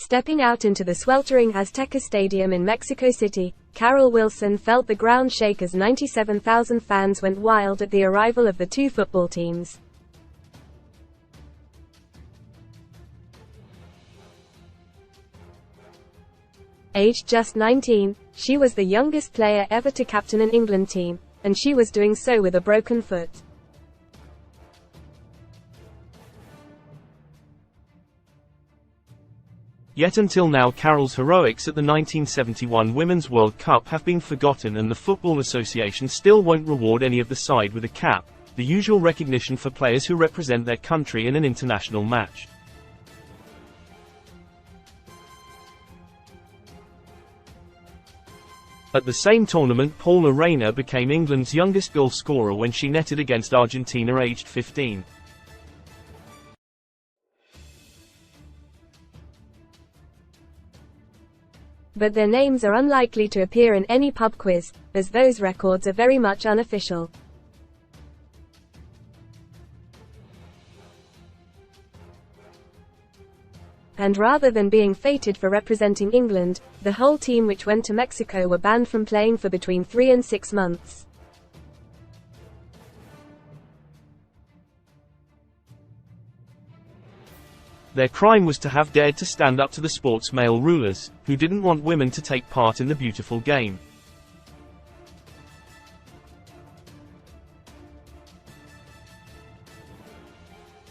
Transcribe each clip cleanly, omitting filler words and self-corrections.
Stepping out into the sweltering Azteca Stadium in Mexico City, Carol Wilson felt the ground shake as 97,000 fans went wild at the arrival of the two football teams. Aged just 19, she was the youngest player ever to captain an England team, and she was doing so with a broken foot. Yet until now Carol's heroics at the 1971 Women's World Cup have been forgotten, and the Football Association still won't reward any of the side with a cap, the usual recognition for players who represent their country in an international match. At the same tournament, Paula Rayner became England's youngest goal scorer when she netted against Argentina aged 15. But their names are unlikely to appear in any pub quiz, as those records are very much unofficial. And rather than being fated for representing England, the whole team which went to Mexico were banned from playing for between 3 and 6 months. Their crime was to have dared to stand up to the sport's male rulers, who didn't want women to take part in the beautiful game.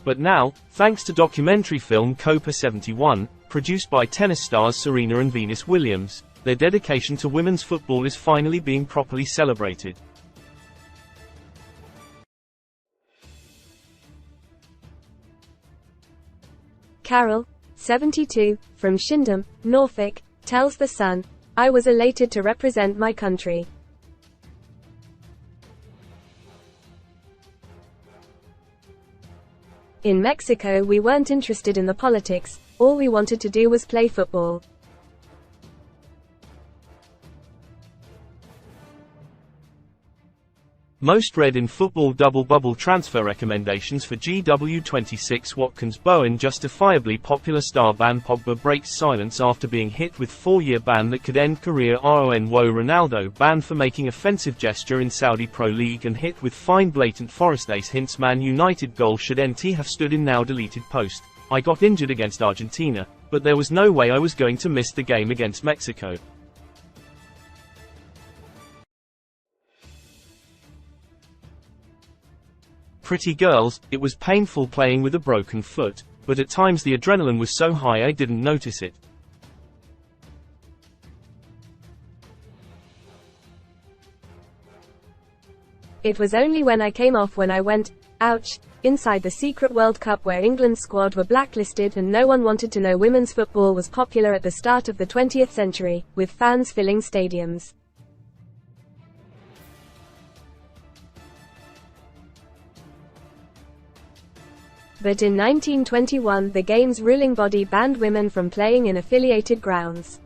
But now, thanks to documentary film Copa 71, produced by tennis stars Serena and Venus Williams, their dedication to women's football is finally being properly celebrated. Carol, 72, from Shindham, Norfolk, tells The Sun, "I was elated to represent my country. In Mexico we weren't interested in the politics, all we wanted to do was play football. Most read in football double bubble transfer recommendations for GW26 Watkins Bowen. Justifiably popular star ban Pogba breaks silence after being hit with 4-year ban that could end career. Ronwo Ronaldo banned for making offensive gesture in Saudi Pro League and hit with fine. Blatant Forest Ace hints Man United goal should T.S.F stood in now deleted post. I got injured against Argentina, but there was no way I was going to miss the game against Mexico. Pretty girls, it was painful playing with a broken foot, but at times the adrenaline was so high I didn't notice it. It was only when I came off when I went, ouch, inside the secret World Cup where England's squad were blacklisted and no one wanted to know. Women's football was popular at the start of the 20th century, with fans filling stadiums. But in 1921 the game's ruling body banned women from playing in affiliated grounds.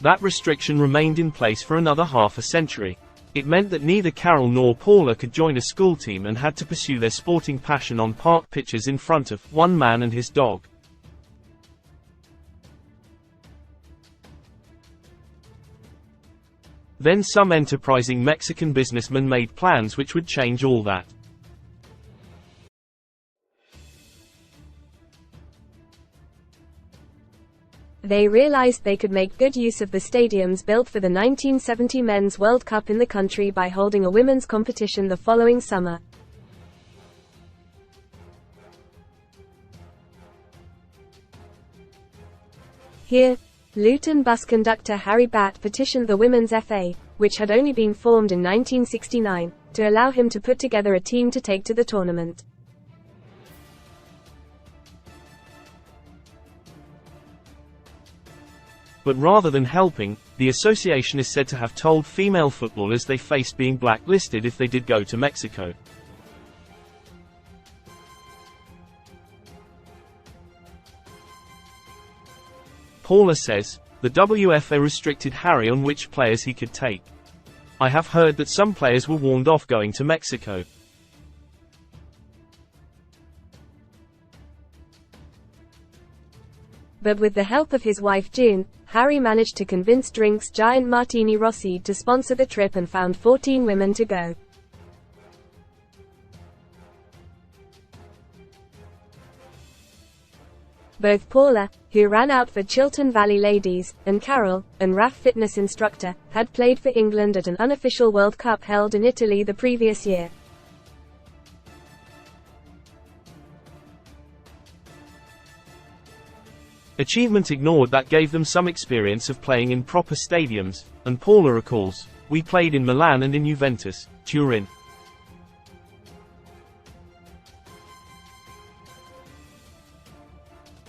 That restriction remained in place for another half a century. It meant that neither Carol nor Paula could join a school team and had to pursue their sporting passion on park pitches in front of one man and his dog. Then some enterprising Mexican businessmen made plans which would change all that. They realized they could make good use of the stadiums built for the 1970 Men's World Cup in the country by holding a women's competition the following summer. Here, Luton bus conductor Harry Batt petitioned the Women's FA, which had only been formed in 1969, to allow him to put together a team to take to the tournament. But rather than helping, the association is said to have told female footballers they faced being blacklisted if they did go to Mexico. Paula says, the WFA restricted Harry on which players he could take. I have heard that some players were warned off going to Mexico. But with the help of his wife June, Harry managed to convince drinks giant Martini Rossi to sponsor the trip and found 14 women to go. Both Paula, who ran out for Chiltern Valley Ladies, and Carol, an RAF fitness instructor, had played for England at an unofficial World Cup held in Italy the previous year. Achievement ignored that gave them some experience of playing in proper stadiums, and Paula recalls, "We played in Milan and in Juventus, Turin.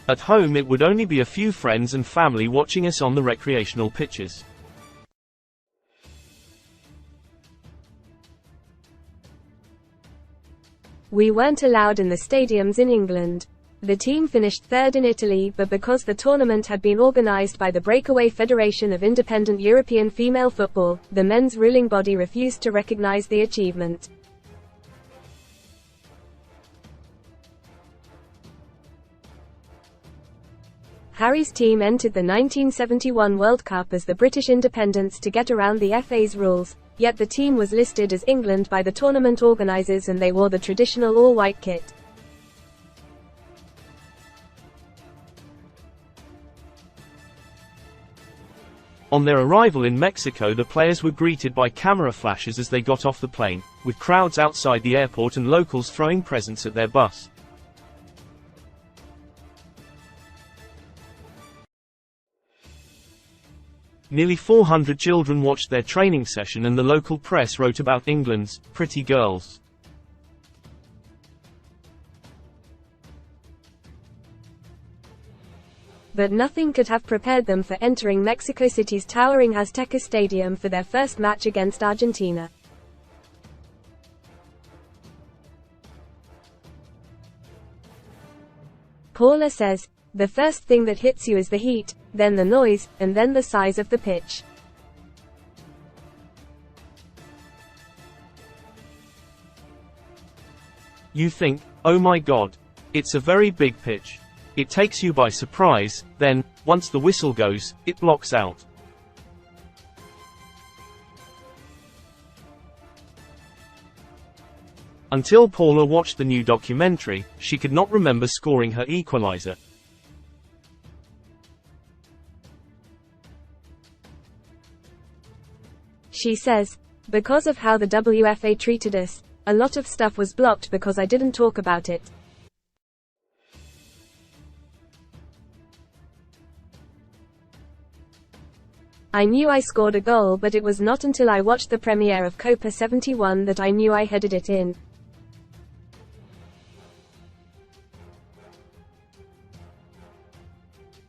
At home it would only be a few friends and family watching us on the recreational pitches. We weren't allowed in the stadiums in England. The team finished third in Italy, but because the tournament had been organized by the Breakaway Federation of Independent European Female Football, the men's ruling body refused to recognize the achievement. Harry's team entered the 1971 World Cup as the British Independents to get around the FA's rules, yet the team was listed as England by the tournament organisers and they wore the traditional all-white kit. On their arrival in Mexico, the players were greeted by camera flashes as they got off the plane, with crowds outside the airport and locals throwing presents at their bus. Nearly 400 children watched their training session and the local press wrote about England's pretty girls. But nothing could have prepared them for entering Mexico City's towering Azteca Stadium for their first match against Argentina. Paula says, "The first thing that hits you is the heat, then the noise, and then the size of the pitch. You think, oh my god, it's a very big pitch. It takes you by surprise, then, once the whistle goes, it blocks out." Until Paula watched the new documentary, she could not remember scoring her equalizer. She says, "Because of how the WFA treated us, a lot of stuff was blocked because I didn't talk about it. I knew I scored a goal, but it was not until I watched the premiere of Copa 71 that I knew I headed it in."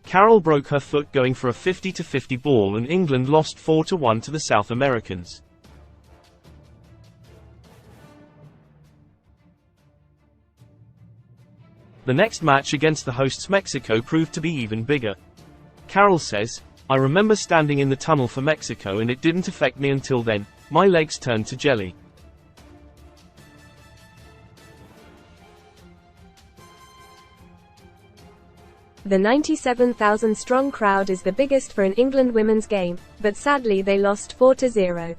Carol broke her foot going for a 50-50 ball and England lost 4-1 to the South Americans. The next match against the hosts Mexico proved to be even bigger. Carol says, "I remember standing in the tunnel for Mexico and it didn't affect me until then, my legs turned to jelly. The 97,000-strong crowd is the biggest for an England women's game, but sadly they lost 4-0.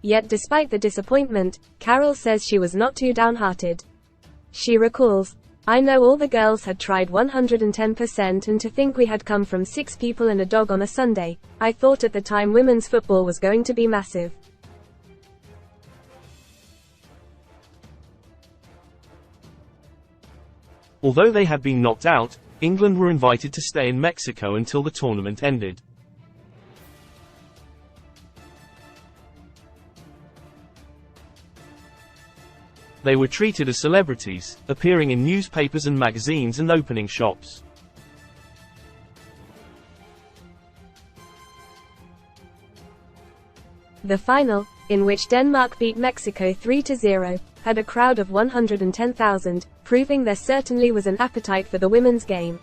Yet despite the disappointment, Carol says she was not too downhearted. She recalls, "I know all the girls had tried 110% and to think we had come from 6 people and a dog on a Sunday, I thought at the time women's football was going to be massive." Although they had been knocked out, England were invited to stay in Mexico until the tournament ended. They were treated as celebrities, appearing in newspapers and magazines and opening shops. The final, in which Denmark beat Mexico 3-0, had a crowd of 110,000, proving there certainly was an appetite for the women's game.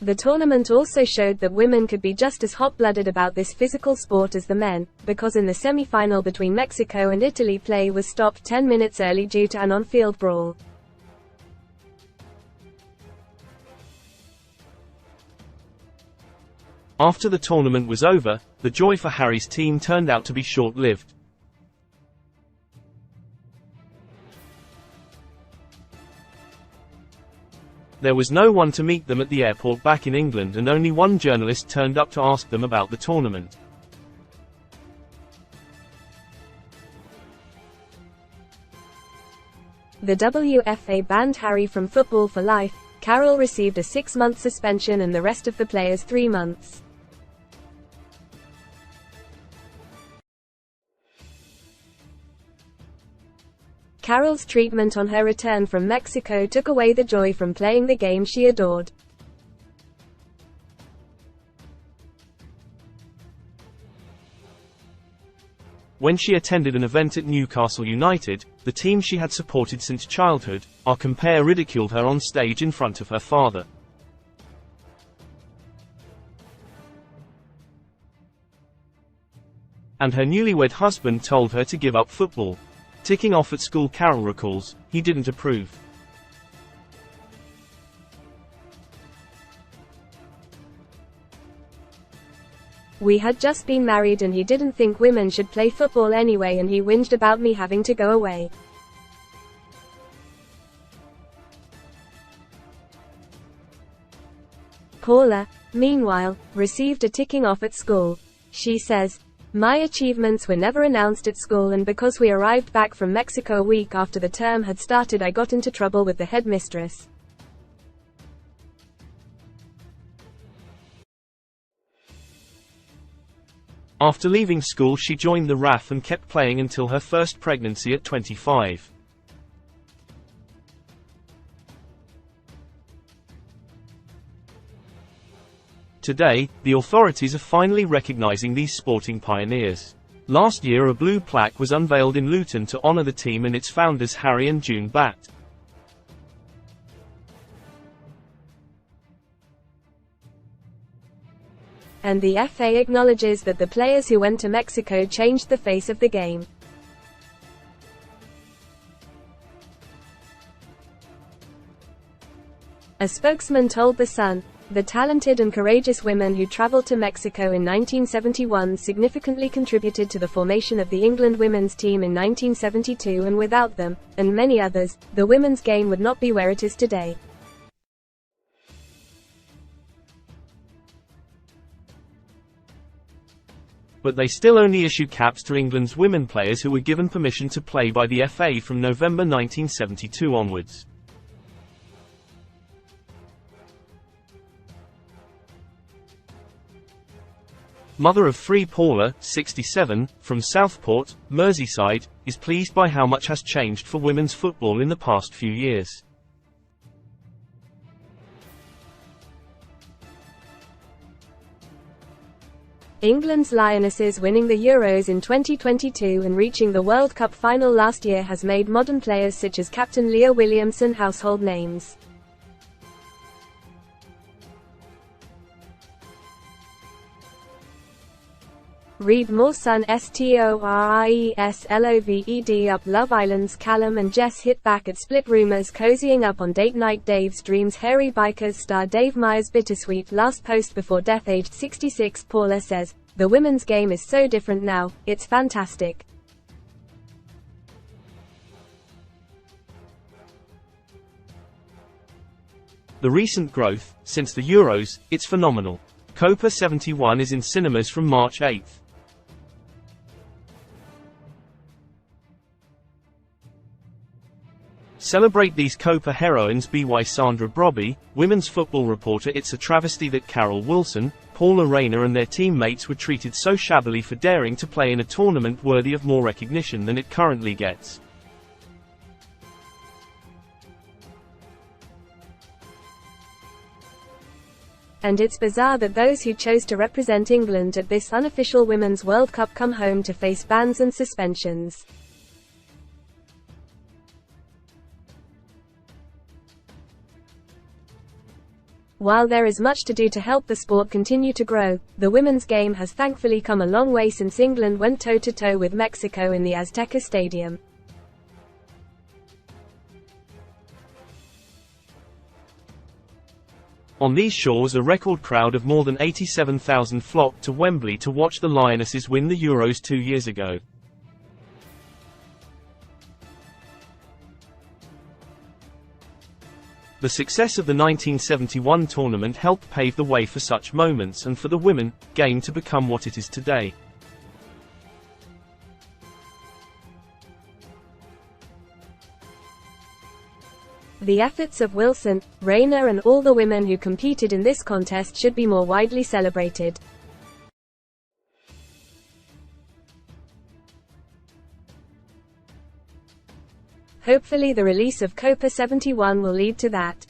The tournament also showed that women could be just as hot-blooded about this physical sport as the men, because in the semi-final between Mexico and Italy, play was stopped 10 minutes early due to an on-field brawl. After the tournament was over, the joy for Harry's team turned out to be short-lived. There was no one to meet them at the airport back in England, and only one journalist turned up to ask them about the tournament. The WFA banned Harry from football for life. Carroll received a 6-month suspension and the rest of the players 3 months. Carroll's treatment on her return from Mexico took away the joy from playing the game she adored. When she attended an event at Newcastle United, the team she had supported since childhood, our compare ridiculed her on stage in front of her father. And her newlywed husband told her to give up football. Ticking off at school, Carroll recalls, he didn't approve. We had just been married and he didn't think women should play football anyway, and he whinged about me having to go away. Paula, meanwhile, received a ticking off at school. She says, "My achievements were never announced at school, and because we arrived back from Mexico a week after the term had started, I got into trouble with the headmistress." After leaving school, she joined the RAF and kept playing until her first pregnancy at 25. Today, the authorities are finally recognizing these sporting pioneers. Last year, a blue plaque was unveiled in Luton to honor the team and its founders Harry and June Batt. And the FA acknowledges that the players who went to Mexico changed the face of the game. A spokesman told The Sun, "The talented and courageous women who traveled to Mexico in 1971 significantly contributed to the formation of the England women's team in 1972, and without them, and many others, the women's game would not be where it is today." But they still only issue caps to England's women players who were given permission to play by the FA from November 1972 onwards. Mother of 3 Paula, 67, from Southport, Merseyside, is pleased by how much has changed for women's football in the past few years. England's Lionesses winning the Euros in 2022 and reaching the World Cup final last year has made modern players such as captain Leah Williamson household names. Read more. Sun STORIESLOVED up. Love Island's Callum and Jess hit back at Split. Rumors cozying up on date night. Dave's Dreams. Hairy Bikers star Dave Meyers bittersweet last post before death. Aged 66. Paula says, "The women's game is so different now, it's fantastic." The recent growth, since the Euros, it's phenomenal. Copa 71 is in cinemas from March 8. Celebrate these Copa heroines. By Sandra Brobby, women's football reporter. It's a travesty that Carol Wilson, Paula Rayner and their teammates were treated so shabbily for daring to play in a tournament worthy of more recognition than it currently gets. And it's bizarre that those who chose to represent England at this unofficial Women's World Cup come home to face bans and suspensions. While there is much to do to help the sport continue to grow, the women's game has thankfully come a long way since England went toe-to-toe with Mexico in the Azteca Stadium. On these shores, a record crowd of more than 87,000 flocked to Wembley to watch the Lionesses win the Euros 2 years ago. The success of the 1971 tournament helped pave the way for such moments and for the women game to become what it is today. The efforts of Wilson, Rayner and all the women who competed in this contest should be more widely celebrated. Hopefully the release of Copa 71 will lead to that.